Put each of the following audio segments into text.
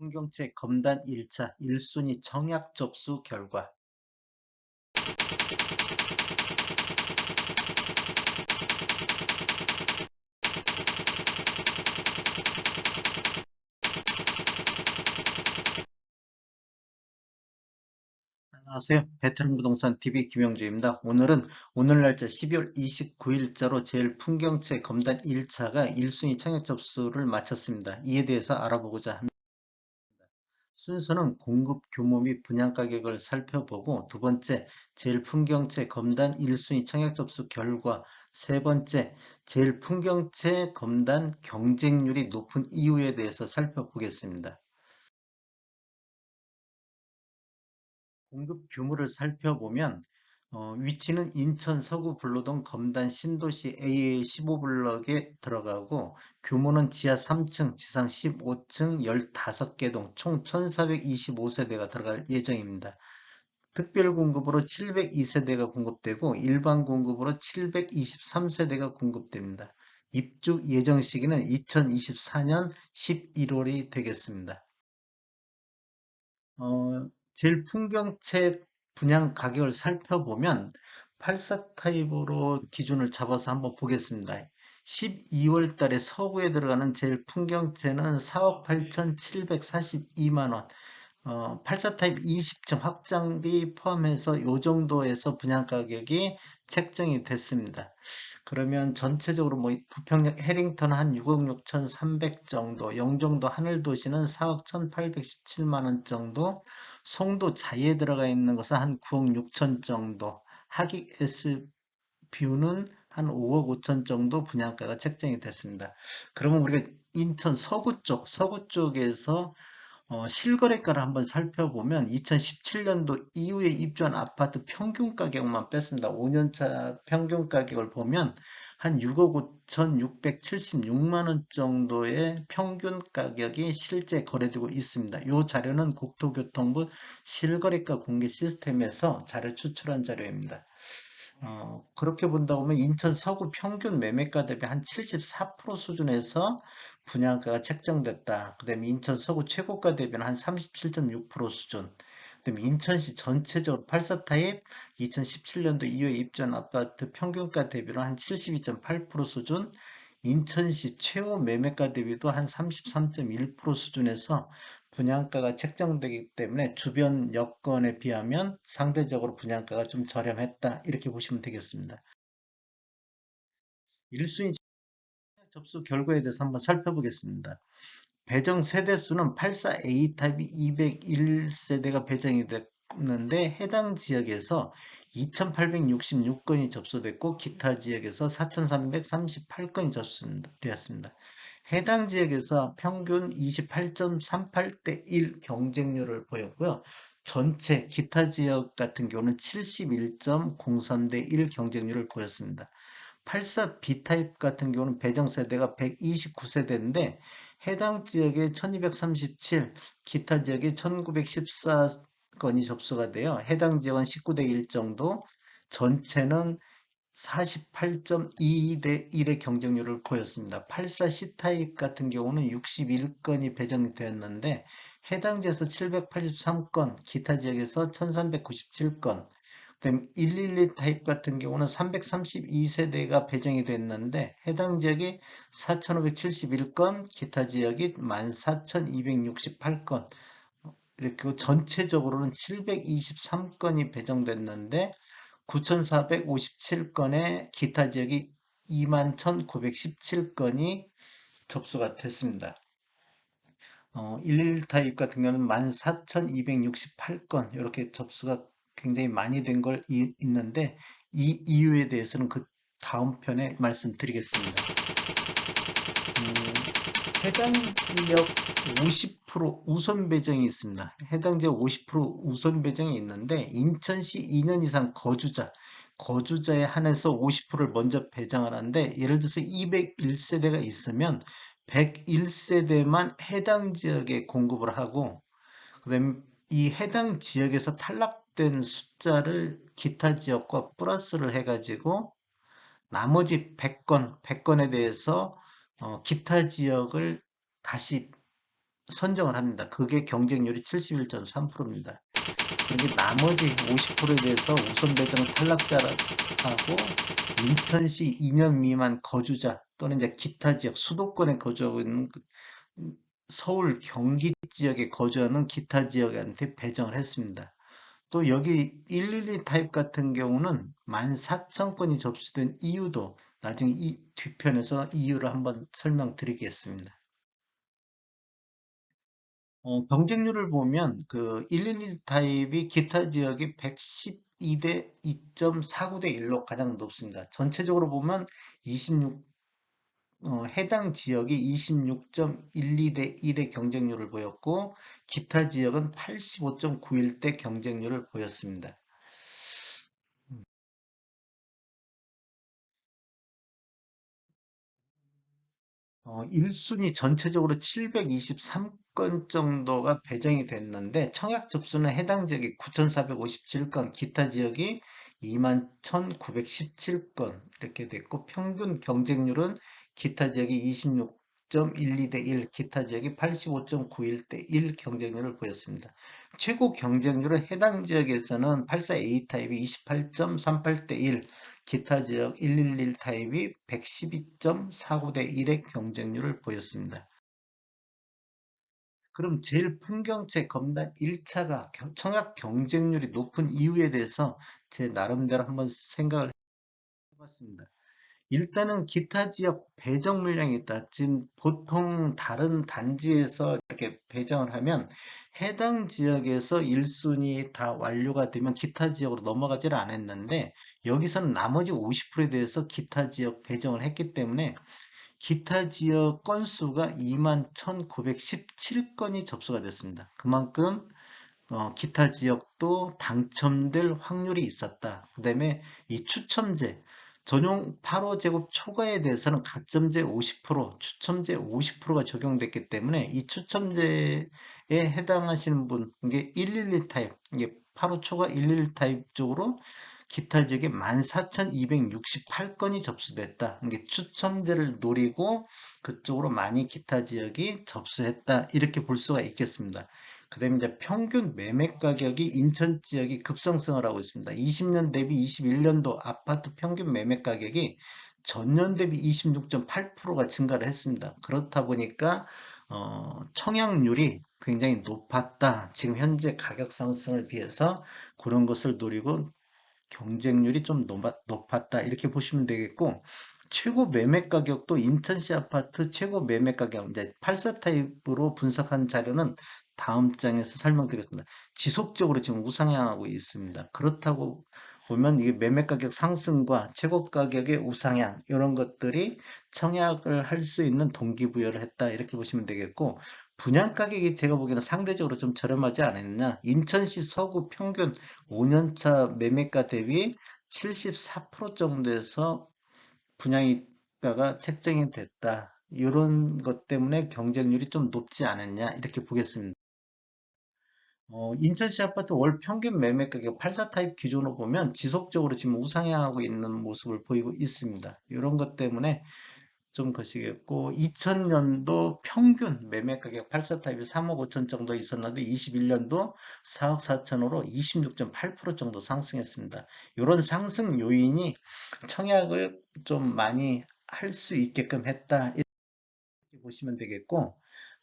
풍경채 검단 1차 1순위 청약 접수 결과. 안녕하세요. 베테랑 부동산 TV 김영주입니다. 오늘은 오늘 날짜 12월 29일자로 제일 풍경채 검단 1차가 1순위 청약 접수를 마쳤습니다. 이에 대해서 알아보고자 합니다. 순서는 공급 규모 및 분양 가격을 살펴보고, 두 번째 제일 풍경채 검단 1순위 청약 접수 결과, 세 번째 제일 풍경채 검단 경쟁률이 높은 이유에 대해서 살펴보겠습니다. 공급 규모를 살펴보면 위치는 인천 서구 블로동 검단 신도시 AA 15블럭에 들어가고, 규모는 지하 3층, 지상 15층 15개 동 총 1425세대가 들어갈 예정입니다. 특별 공급으로 702세대가 공급되고 일반 공급으로 723세대가 공급됩니다. 입주 예정 시기는 2024년 11월이 되겠습니다. 제일 풍경채 분양 가격을 살펴보면 84 타입으로 기준을 잡아서 한번 보겠습니다. 12월 달에 서구에 들어가는 제일 풍경채는 4억 8,742만 원, 84 타입 20층 확장비 포함해서 이 정도에서 분양 가격이 책정이 됐습니다. 그러면 전체적으로 뭐 부평역 해링턴 한 6억 6,300 정도, 영종도 하늘도시는 4억 1,817만 원 정도, 송도 자이에 들어가 있는 것은 한 9억 6천 정도, 하객 S뷰는 한 5억 5천 정도 분양가가 책정이 됐습니다. 그러면 우리가 인천 서구 쪽에서 실거래가를 한번 살펴보면 2017년도 이후에 입주한 아파트 평균 가격만 뺐습니다. 5년차 평균 가격을 보면 한 6억 5,676만 원 정도의 평균 가격이 실제 거래되고 있습니다. 이 자료는 국토교통부 실거래가 공개 시스템에서 자료 추출한 자료입니다. 그렇게 본다 보면 인천 서구 평균 매매가 대비 한 74% 수준에서 분양가가 책정됐다. 그 다음에 인천 서구 최고가 대비는 한 37.6% 수준. 그 다음에 인천시 전체적으로 84타입 2017년도 이후에 입주한 아파트 평균가 대비로 한 72.8% 수준, 인천시 최고 매매가 대비도 한 33.1% 수준에서 분양가가 책정되기 때문에 주변 여건에 비하면 상대적으로 분양가가 좀 저렴했다, 이렇게 보시면 되겠습니다. 1순위 접수 결과에 대해서 한번 살펴보겠습니다. 배정 세대수는 84A 타입이 201세대가 배정이 됐는데, 해당 지역에서 2866건이 접수됐고 기타 지역에서 4338건이 접수되었습니다. 해당 지역에서 평균 28.38대 1 경쟁률을 보였고요. 전체 기타 지역 같은 경우는 71.03대 1 경쟁률을 보였습니다. 84 B타입 같은 경우는 배정 세대가 129세대인데 해당 지역에 1237, 기타 지역에 1914건이 접수가 돼요. 해당 지역은 19대 1 정도, 전체는 48.2대 1의 경쟁률을 보였습니다. 84 C타입 같은 경우는 61건이 배정이 되었는데 해당 지역에서 783건, 기타 지역에서 1397건, 그다음 112 타입 같은 경우는 332세대가 배정이 됐는데 해당 지역이 4571건, 기타 지역이 14268건, 이렇게 전체적으로는 723건이 배정됐는데 9457건의 기타 지역이 21,917건이 접수가 됐습니다. 111 타입 같은 경우는 14,268건 이렇게 접수가 굉장히 많이 된 걸 있는데, 이 이유에 대해서는 그 다음 편에 말씀드리겠습니다. 해당 지역 50% 우선 배정이 있습니다. 해당 지역 50% 우선 배정이 있는데 인천시 2년 이상 거주자에 한해서 50%를 먼저 배정을 하는데, 예를 들어서 201세대가 있으면 101세대만 해당 지역에 공급을 하고, 그다음에 이 해당 지역에서 탈락된 숫자를 기타 지역과 플러스를 해가지고 나머지 100건에 대해서 기타 지역을 다시 선정을 합니다. 그게 경쟁률이 71.3%입니다. 그런데 나머지 50%에 대해서 우선 배정은 탈락자라고 인천시 2년 미만 거주자 또는 이제 기타 지역 수도권에 거주하고 있는 서울 경기 지역에 거주하는 기타 지역한테 배정을 했습니다. 또 여기 112 타입 같은 경우는 14,000건이 접수된 이유도 나중에 이 뒤편에서 이유를 한번 설명드리겠습니다. 경쟁률을 보면 그 112 타입이 기타 지역이 112대 2.49대 1로 가장 높습니다. 전체적으로 보면 26, 해당 지역이 26.12대 1의 경쟁률을 보였고 기타 지역은 85.91대 경쟁률을 보였습니다. 1순위 전체적으로 723건 정도가 배정이 됐는데 청약 접수는 해당 지역이 9,457건, 기타 지역이 21,917건 이렇게 됐고 평균 경쟁률은 기타 지역이 26.12대 1, 기타 지역이 85.91대 1 경쟁률을 보였습니다. 최고 경쟁률은 해당 지역에서는 84A 타입이 28.38대 1, 기타 지역 111 타입이 112.49대 1의 경쟁률을 보였습니다. 그럼 제일 풍경채 검단 1차가 청약 경쟁률이 높은 이유에 대해서 제 나름대로 한번 생각을 해봤습니다. 일단은 기타 지역 배정 물량이 있다. 지금 보통 다른 단지에서 이렇게 배정을 하면 해당 지역에서 1순위 다 완료가 되면 기타 지역으로 넘어가지를 않았는데 여기서는 나머지 50%에 대해서 기타 지역 배정을 했기 때문에 기타 지역 건수가 21,917건이 접수가 됐습니다. 그만큼 기타 지역도 당첨될 확률이 있었다. 그 다음에 이 추첨제, 전용 8호 제곱 초과에 대해서는 가점제 50%, 추첨제 50%가 적용됐기 때문에 이 추첨제에 해당하시는 분, 이게 112 타입, 이게 8호 초과 112 타입 쪽으로 기타 지역에 14,268건이 접수됐다. 이게 추첨제를 노리고 그쪽으로 많이 기타 지역이 접수했다. 이렇게 볼 수가 있겠습니다. 그 다음에 이제 평균 매매 가격이 인천 지역이 급상승을 하고 있습니다. 20년 대비 21년도 아파트 평균 매매 가격이 전년 대비 26.8%가 증가를 했습니다. 그렇다 보니까 청약률이 굉장히 높았다. 지금 현재 가격 상승을 비해서 그런 것을 노리고 경쟁률이 좀 높았다. 이렇게 보시면 되겠고 최고 매매 가격도 인천시 아파트 최고 매매 가격 이제 84 타입으로 분석한 자료는 다음 장에서 설명드리겠습니다. 지속적으로 지금 우상향하고 있습니다. 그렇다고 보면 이게 매매 가격 상승과 최고 가격의 우상향 이런 것들이 청약을 할 수 있는 동기부여를 했다. 이렇게 보시면 되겠고 분양 가격이 제가 보기에는 상대적으로 좀 저렴하지 않았냐. 인천시 서구 평균 5년차 매매가 대비 74% 정도에서 분양가가 책정이 됐다. 이런 것 때문에 경쟁률이 좀 높지 않았냐 이렇게 보겠습니다. 인천시 아파트 월 평균 매매 가격 84 타입 기준으로 보면 지속적으로 지금 우상향하고 있는 모습을 보이고 있습니다. 이런 것 때문에 좀 거시겠고 2000년도 평균 매매 가격 84 타입이 3억 5천 정도 있었는데 21년도 4억 4천으로 26.8% 정도 상승했습니다. 이런 상승 요인이 청약을 좀 많이 할 수 있게끔 했다. 이렇게 보시면 되겠고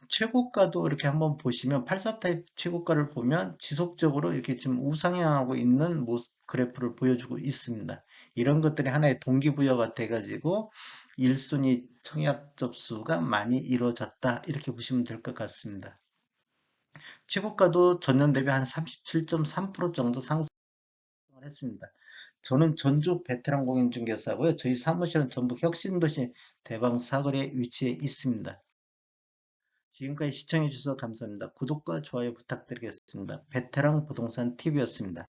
최고가도 이렇게 한번 보시면 84 타입 최고가를 보면 지속적으로 이렇게 지금 우상향하고 있는 그래프를 보여주고 있습니다. 이런 것들이 하나의 동기부여가 돼가지고 1순위 청약 접수가 많이 이루어졌다. 이렇게 보시면 될 것 같습니다. 최고가도 전년 대비 한 37.3% 정도 상승을 했습니다. 저는 전주 베테랑 공인중개사고요. 저희 사무실은 전북 혁신도시 대방사거리에 위치해 있습니다. 지금까지 시청해 주셔서 감사합니다. 구독과 좋아요 부탁드리겠습니다. 베테랑 부동산 TV였습니다.